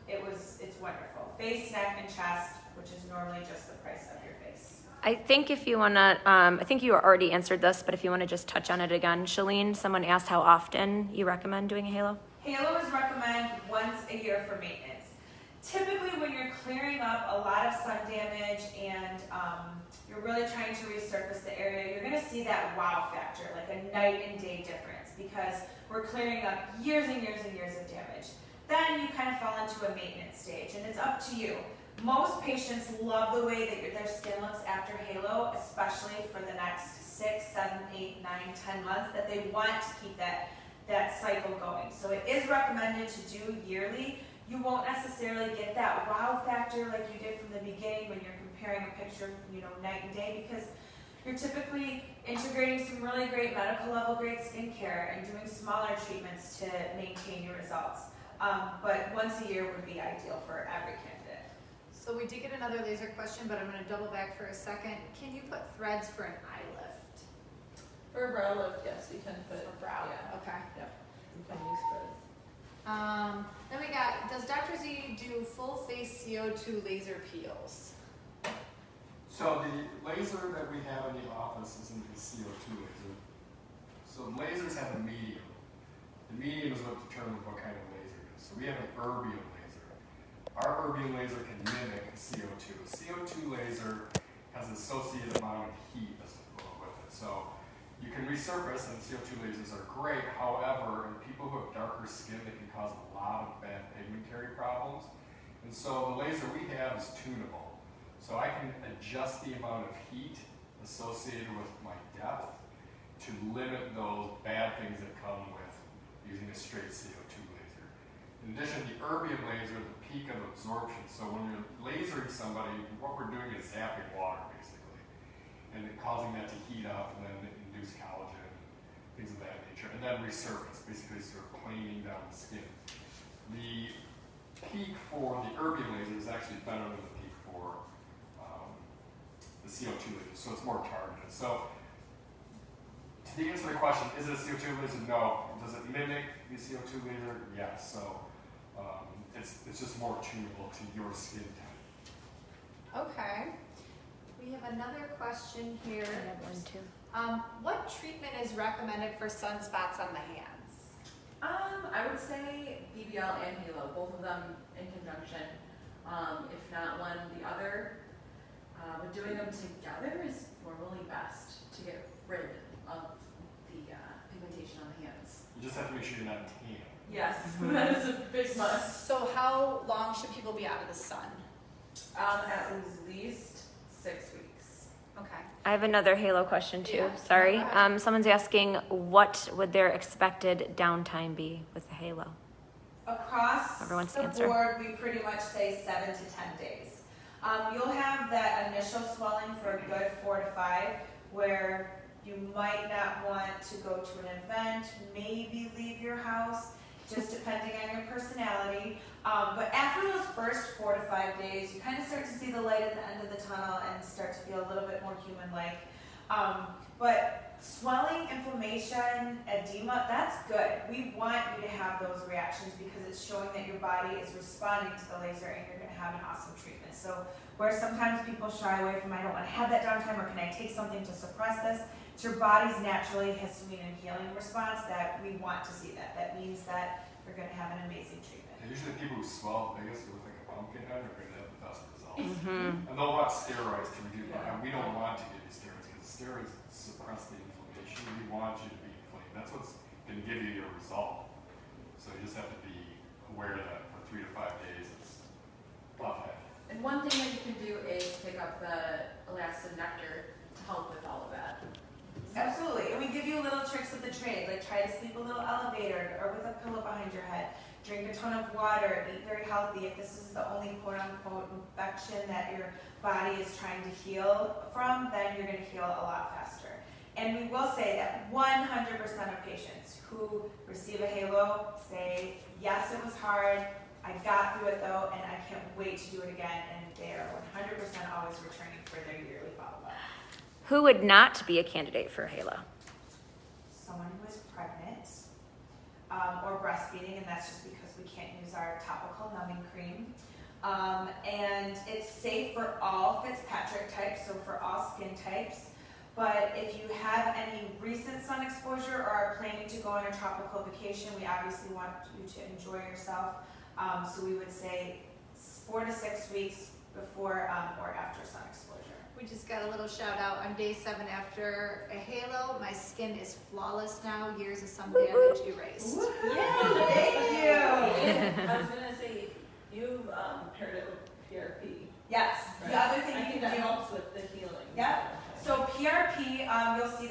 it's wonderful. Face, neck, and chest, which is normally just the price of your face. I think if you want to, I think you already answered this, but if you want to just touch on it again, Shalene, someone asked how often you recommend doing a Halo? Halo is recommended once a year for maintenance. Typically when you're clearing up a lot of sun damage and you're really trying to resurface the area, you're going to see that wow factor, like a night and day difference, because we're clearing up years and years and years of damage. Then you kind of fall into a maintenance stage, and it's up to you. Most patients love the way that their skin looks after Halo, especially for the next 6, 7, 8, 9, 10 months, that they want to keep that cycle going. So it is recommended to do yearly. You won't necessarily get that wow factor like you did from the beginning when you're comparing a picture, night and day, because you're typically integrating some really great medical level grade skincare and doing smaller treatments to maintain your results. But once a year would be ideal for every candidate. So we did get another laser question, but I'm gonna double back for a second. Can you put threads for an eye lift? For a brow lift, yes, you can put. For brow, Yeah, okay. you can use threads. Then we got, does Dr. Z do full face CO2 laser peels? So the laser that we have in the office isn't the CO2 laser. So lasers have a medium. The medium is what determines what kind of laser it is. So we have an erbium laser. Our erbium laser can mimic CO2. A CO2 laser has an associated amount of heat with it. So you can resurface, and CO2 lasers are great. However, in people who have darker skin, they can cause a lot of bad pigmentary problems. And so the laser we have is tunable. So I can adjust the amount of heat associated with my depth to limit those bad things that come with using a straight CO2 laser. In addition, the erbium laser, the peak of absorption. So when you're lasering somebody, what we're doing is zapping water, basically, and causing that to heat up and then induce collagen, things of that nature, and then resurface, basically sort of planing down the skin. The peak for the erbium laser is actually better than the peak for the CO2 laser, so it's more targeted. So to answer the question, is it a CO2 laser? No. Does it mimic the CO2 laser? Yes. So it's just more tunable to your skin type. Okay. We have another question here. I have one too. What treatment is recommended for sunspots on the hands? I would say BBL and Halo, both of them in conjunction. If not one, the other. But doing them together is normally best to get rid of the pigmentation on the hands. You just have to make sure you're not tan. Yes, that is a big must. So how long should people be out of the sun? At least 6 weeks. Okay. I have another Halo question too. Yeah. Sorry. Go ahead. Someone's asking, what would their expected downtime be with the Halo? Across Whoever wants to the answer. board, we pretty much say 7 to 10 days. You'll have that initial swelling for a good 4 to 5, where you might not want to go to an event, maybe leave your house, just depending on your personality. But after those first 4 to 5 days, you kind of start to see the light at the end of the tunnel and start to feel a little bit more human-like. But swelling, inflammation, edema, that's good. We want you to have those reactions because it's showing that your body is responding to the laser and you're going to have an awesome treatment. So where sometimes people shy away from, I don't want to have that downtime, or can I take something to suppress this? It's your body's naturally histamine and healing response that we want to see that. That means that you're going to have an amazing treatment. And usually people who swell the biggest look like a pumpkin head are going to have the best results. Mm-hmm. And they'll want steroids to reduce it. And we don't want to give you steroids because steroids suppress the inflammation. We want you to be inflamed. That's what's going to give you your result. So you just have to be aware that for 3 to 5 days it's tough head. And one thing that you can do is pick up the elastin nectar to help with all of that. Absolutely, and we give you little tricks of the trade, like try to sleep a little elevated or with a pillow behind your head. Drink a ton of water, eat very healthy. If this is the only quote-unquote infection that your body is trying to heal from, then you're going to heal a lot faster. And we will say that 100% of patients who receive a Halo say, yes, it was hard, I got through it though, and I can't wait to do it again, and they are 100% always returning for their yearly follow-up. Who would not be a candidate for Halo? Someone who is pregnant or breastfeeding, and that's just because we can't use our topical numbing cream. And it's safe for all Fitzpatrick types, so for all skin types. But if you have any recent sun exposure or are planning to go on a tropical vacation, we obviously want you to enjoy yourself. So we would say 4 to 6 weeks before or after sun exposure. We just got a little shout out on day 7 after a Halo. My skin is flawless now. Years of sun damage erased. Yeah, thank you. I was gonna say, you've paired it with PRP. Yes, Right? the other thing I you think can that do. helps with the healing. Yep. So PRP, you'll see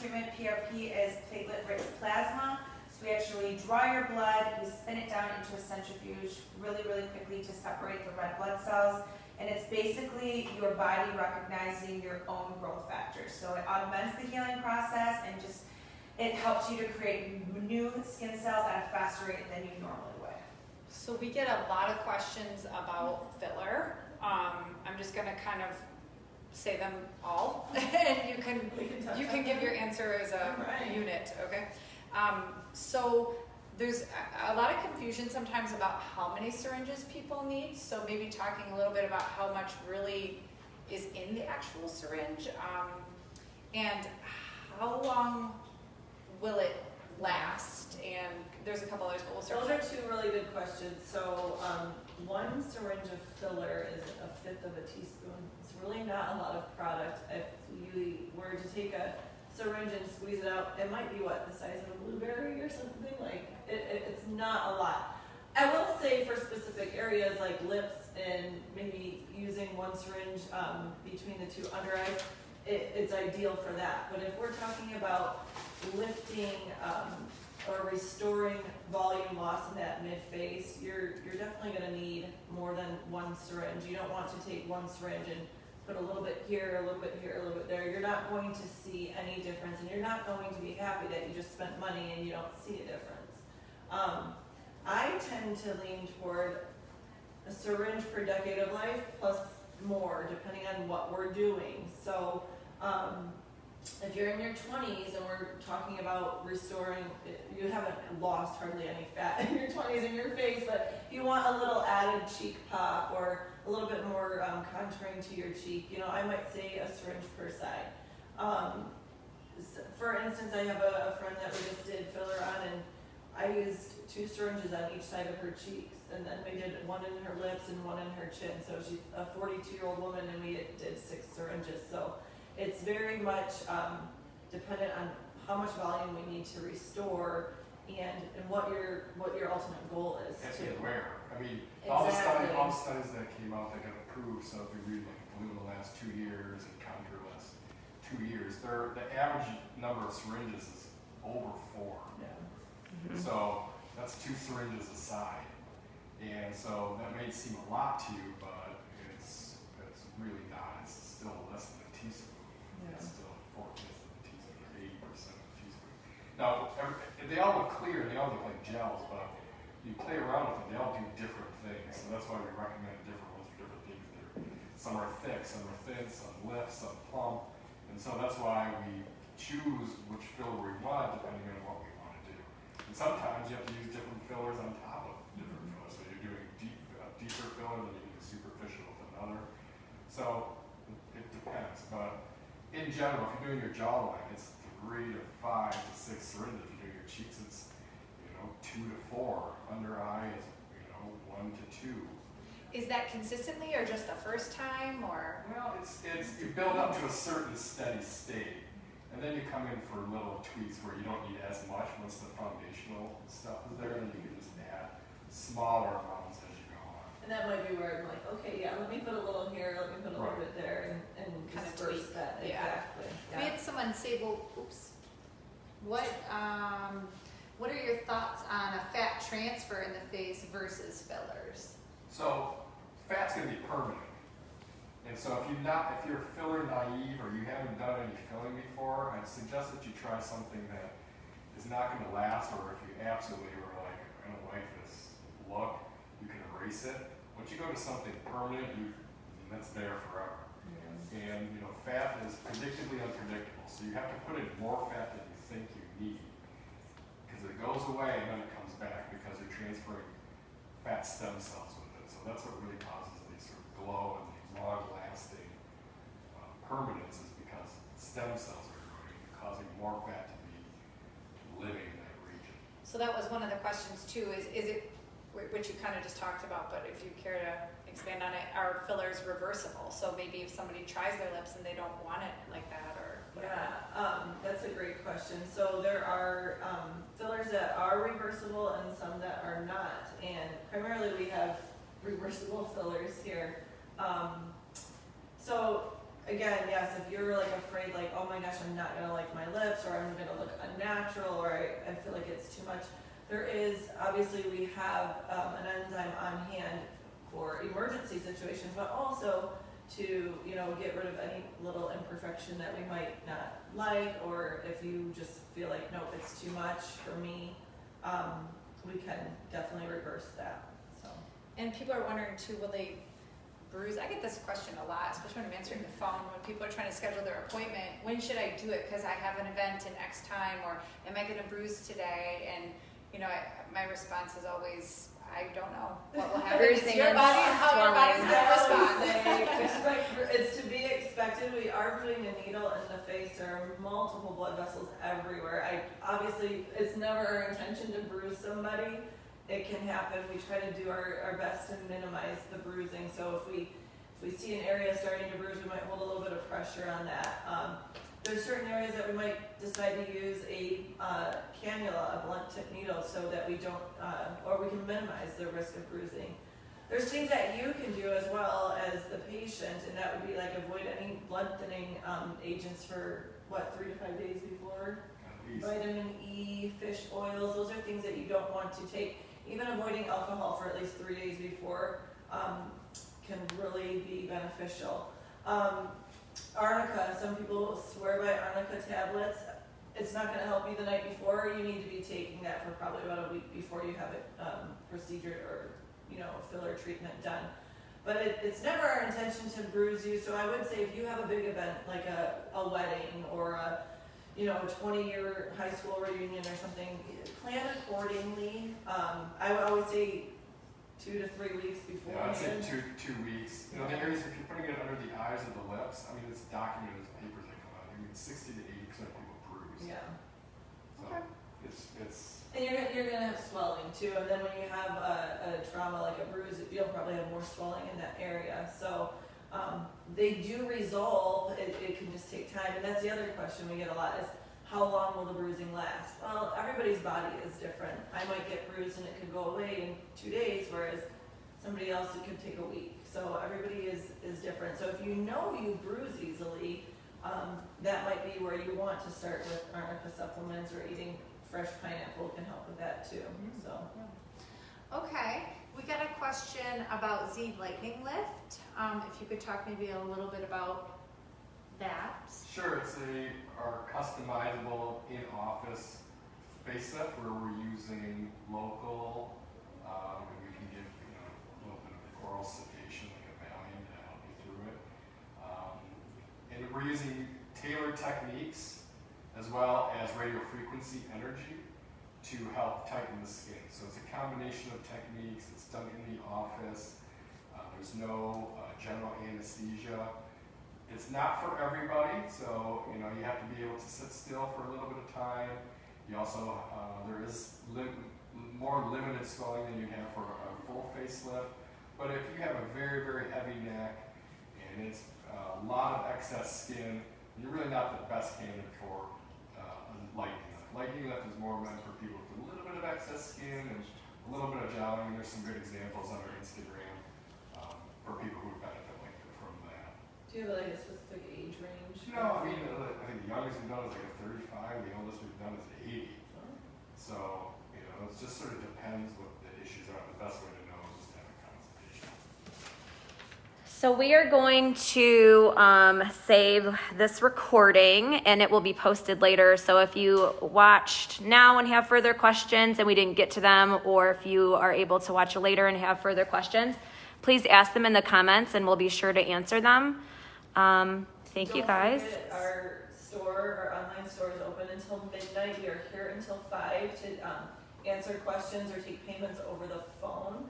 treatment, PRP, is platelet-rich plasma. So we actually draw your blood, we spin it down into a centrifuge really, really quickly to separate the red blood cells. And it's basically your body recognizing your own growth factors. So it augments the healing process and just, it helps you to create new skin cells at a faster rate than you normally would. So we get a lot of questions about filler. I'm just gonna kind of say them all, and you can give your answer as a unit, okay? So there's a lot of confusion sometimes about how many syringes people need. So maybe talking a little bit about how much really is in the actual syringe, and how long will it last? And there's a couple others, but we'll start. Those are two really good questions. So one syringe of filler is 1/5 of a teaspoon. It's really not a lot of product. If you were to take a syringe and squeeze it out, it might be the size of a blueberry or something. Like it's not a lot. I will say for specific areas like lips and maybe using one syringe between the two under eyes, it's ideal for that. But if we're talking about lifting or restoring volume loss in that mid-face, you're definitely going to need more than one syringe. You don't want to take one syringe and put a little bit here, a little bit here, a little bit there. You're not going to see any difference, and you're not going to be happy that you just spent money and you don't see a difference. I tend to lean toward a syringe per decade of life plus more, depending on what we're doing. So if you're in your 20s and we're talking about restoring, you haven't lost hardly any fat in your 20s in your face, but you want a little added cheek pop or a little bit more contouring to your cheek, I might say a syringe per side. For instance, I have a friend that we just did filler on, and I used 2 syringes on each side of her cheeks, and then we did one in her lips and one in her chin. So she's a 42-year-old woman, and we did 6 syringes. So it's very much dependent on how much volume we need to restore and what your ultimate goal is. That's too. rare. I mean, Exactly. all the studies that came out that got approved, so if you read like Blue in the last 2 years and Contour the last 2 years, the average number of syringes is over 4. Yeah. So that's 2 syringes a side. And so that may seem a lot to you, but it's really not. It's still less than a teaspoon. Yeah. It's still 4/5 of a teaspoon, or 80% of a teaspoon. Now, they all look clear, they all look like gels, but you play around with them, they all do different things. So that's why we recommend different ones for different things. Some are thick, some are thin, some lift, some plump. And so that's why we choose which filler we want depending on what we want to do. And sometimes you have to use different fillers on top of different fillers. So you're doing a deeper filler, then you can do superficial with another. So it depends. But in general, if you're doing your jawline, it's 3 to 5 to 6 syringes. If you're doing your cheeks, it's 2 to 4. Under eye is 1 to 2. Is that consistently or just the first time, or? Well, it's you build up to a certain steady state, and then you come in for little tweaks where you don't need as much once the foundational stuff is there, and you can just add smaller amounts as you go on. And that might be where I'm like, okay, yeah, let me put a little here, let me put a little Right. bit there, and Kind of disperse tweak. that. Yeah. Exactly. We had someone say, well, what are your thoughts on a fat transfer in the face versus fillers? So fat's going to be permanent, and so if you're filler naive or you haven't done any filling before, I'd suggest that you try something that is not going to last, or if you absolutely are like, I don't like this look, you can erase it. Once you go to something permanent, that's there forever. And fat is predictably unpredictable, so you have to put in more fat than you think you need, because it goes away and then it comes back because you're transferring fat stem cells with it. So that's what really causes these sort of glow and the long-lasting permanence, is because stem cells are growing and causing more fat to be living in that region. So that was one of the questions too, is it, which you kind of just talked about, but if you care to expand on it, are fillers reversible? So maybe if somebody tries their lips and they don't want it like that, or whatever. Yeah, that's a great question. So there are fillers that are reversible and some that are not, and primarily we have reversible fillers here. So again, yes, if you're like afraid, like, oh my gosh, I'm not gonna like my lips, or I'm gonna look unnatural, or I feel like it's too much, there is, obviously we have an enzyme on hand for emergency situations, but also to, you know, get rid of any little imperfection that we might not like, or if you just feel like, nope, it's too much for me, we can definitely reverse that, so. And people are wondering too, will they bruise? I get this question a lot, especially when I'm answering the phone, when people are trying to schedule their appointment. When should I do it? Because I have an event in X time, or am I going to bruise today? And, you know, my response is always, I don't know what will happen. It's your body and how your body's going to respond. It's to be expected. We are putting a needle in the face. There are multiple blood vessels everywhere. Obviously, it's never our intention to bruise somebody. It can happen. We try to do our best to minimize the bruising. So if we see an area starting to bruise, we might hold a little bit of pressure on that. There's certain areas that we might decide to use a cannula, a blunt tip needle, so that we don't, or we can minimize the risk of bruising. There's things that you can do as well as the patient, and that would be like avoid any blood thinning agents for 3 to 5 days before. Vitamin E, fish oils, those are things that you don't want to take. Even avoiding alcohol for at least 3 days before can really be beneficial. Arnica, some people swear by arnica tablets. It's not going to help you the night before. You need to be taking that for probably about a week before you have it procedured or, you know, filler treatment done. But it's never our intention to bruise you. So I would say if you have a big event like a wedding or a 20-year high school reunion or something, plan accordingly. I would always say 2 to 3 weeks before. Yeah, I'd say 2 weeks. You know, the areas, if you're putting it under the eyes or the lips, I mean, it's documented as papers that come out. I mean, 60 to 80% of people bruise. Yeah. So it's. And you're gonna have swelling too. And then when you have a trauma like a bruise, you'll probably have more swelling in that area. So they do resolve. It can just take time. And that's the other question we get a lot is, how long will the bruising last? Well, everybody's body is different. I might get bruised and it could go away in 2 days, whereas somebody else it could take a week. So everybody is different. So if you know you bruise easily, that might be where you want to start with arnica supplements, or eating fresh pineapple can help with that too. So. Okay, we got a question about Z Lightning Lift. If you could talk maybe a little bit about that. Sure, it's our customizable in-office facelift where we're using local, and we can give a little bit of oral sedation like a Valium to help you through it. And we're using tailored techniques as well as radio frequency energy to help tighten the skin. So it's a combination of techniques. It's done in the office. There's no general anesthesia. It's not for everybody, so you have to be able to sit still for a little bit of time. You also, there is more limited swelling than you have for a full facelift. But if you have a very, very heavy neck and it's a lot of excess skin, you're really not the best candidate for a lightning lift. Lightning lift is more meant for people with a little bit of excess skin and a little bit of jowling. There's some good examples on our Instagram for people who benefit from that. Do you have like a specific age range? No, I mean, I think the youngest we've done is like a 35, the oldest we've done is 80. So, it just sort of depends what the issues are. The best way to know is just to have a consultation. So we are going to save this recording and it will be posted later. So if you watched now and have further questions and we didn't get to them, or if you are able to watch it later and have further questions, please ask them in the comments and we'll be sure to answer them. Thank you guys. Don't forget, our online store is open until midnight. We are here until 5 to answer questions or take payments over the phone.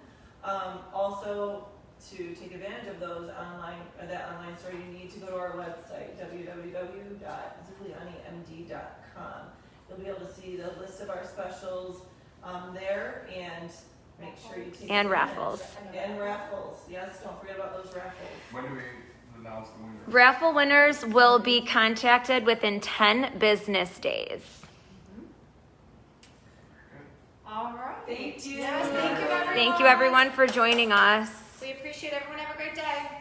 Also, to take advantage of that online store, you need to go to our website, www.zulianimd.com. You'll be able to see the list of our specials there, and make sure you take And advantage. raffles. And raffles. Yes, don't forget about those raffles. When do we announce the winner? Raffle winners will be contacted within 10 business days. All right. Thank you. Yes, thank you, everyone. Thank you everyone for joining us. We appreciate everyone. Have a great day.